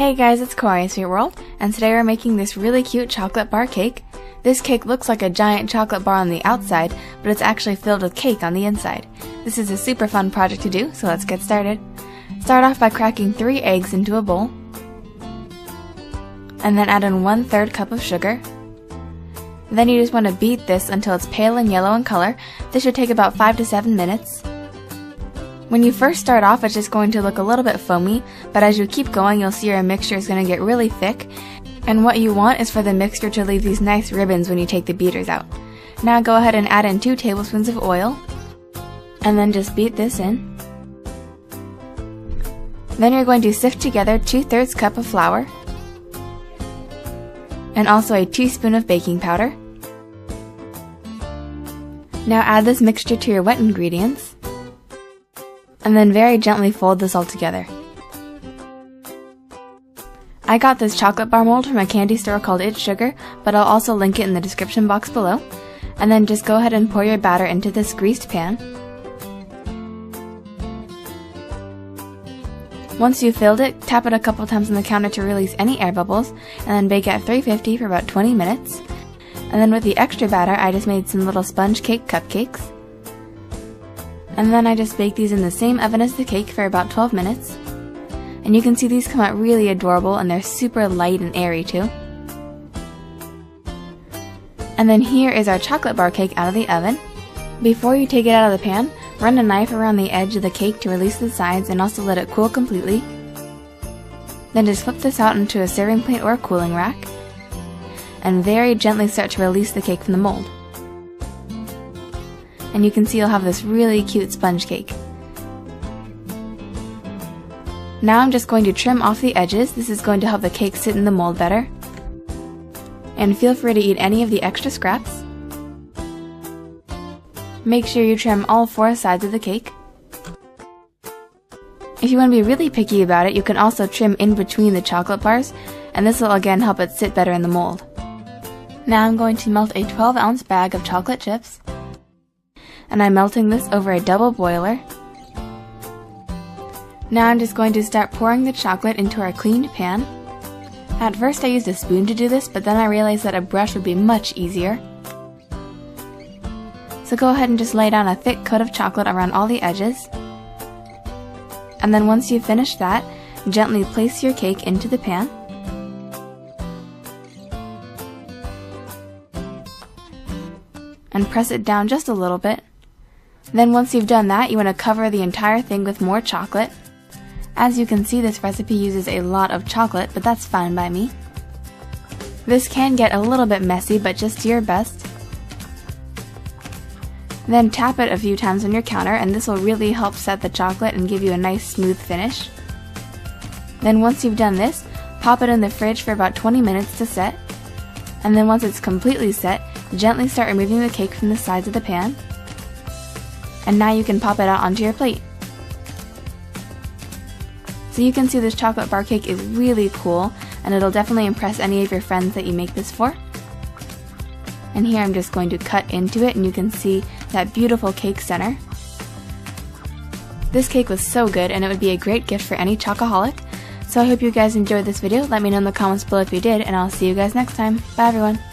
Hey guys, it's Kawaii Sweet World, and today we're making this really cute chocolate bar cake. This cake looks like a giant chocolate bar on the outside, but it's actually filled with cake on the inside. This is a super fun project to do, so let's get started. Start off by cracking 3 eggs into a bowl, and then add in 1/3 cup of sugar. Then you just want to beat this until it's pale and yellow in color. This should take about 5 to 7 minutes. When you first start off, it's just going to look a little bit foamy, but as you keep going, you'll see your mixture is going to get really thick, and what you want is for the mixture to leave these nice ribbons when you take the beaters out. Now go ahead and add in 2 tablespoons of oil, and then just beat this in. Then you're going to sift together 2/3 cup of flour, and also a teaspoon of baking powder. Now add this mixture to your wet ingredients, and then very gently fold this all together. I got this chocolate bar mold from a candy store called It's Sugar, but I'll also link it in the description box below. And then just go ahead and pour your batter into this greased pan. Once you've filled it, tap it a couple times on the counter to release any air bubbles, and then bake at 350 for about 20 minutes. And then with the extra batter, I just made some little sponge cake cupcakes. And then I just baked these in the same oven as the cake for about 12 minutes. And you can see these come out really adorable, and they're super light and airy too. And then here is our chocolate bar cake out of the oven. Before you take it out of the pan, run a knife around the edge of the cake to release the sides and also let it cool completely. Then just flip this out into a serving plate or a cooling rack, and very gently start to release the cake from the mold. And you can see you'll have this really cute sponge cake. Now I'm just going to trim off the edges. This is going to help the cake sit in the mold better. And feel free to eat any of the extra scraps. Make sure you trim all 4 sides of the cake. If you want to be really picky about it, you can also trim in between the chocolate bars, and this will again help it sit better in the mold. Now I'm going to melt a 12-ounce bag of chocolate chips, and I'm melting this over a double boiler. Now I'm just going to start pouring the chocolate into our cleaned pan. At first I used a spoon to do this, but then I realized that a brush would be much easier. So go ahead and just lay down a thick coat of chocolate around all the edges. And then once you've finished that, gently place your cake into the pan. And press it down just a little bit. Then once you've done that, you want to cover the entire thing with more chocolate. As you can see, this recipe uses a lot of chocolate, but that's fine by me. This can get a little bit messy, but just do your best. Then tap it a few times on your counter, and this will really help set the chocolate and give you a nice smooth finish. Then once you've done this, pop it in the fridge for about 20 minutes to set. And then once it's completely set, gently start removing the cake from the sides of the pan. And now you can pop it out onto your plate. So you can see this chocolate bar cake is really cool, and it'll definitely impress any of your friends that you make this for. And here I'm just going to cut into it, and you can see that beautiful cake center. This cake was so good, and it would be a great gift for any chocoholic. So I hope you guys enjoyed this video. Let me know in the comments below if you did, and I'll see you guys next time. Bye everyone!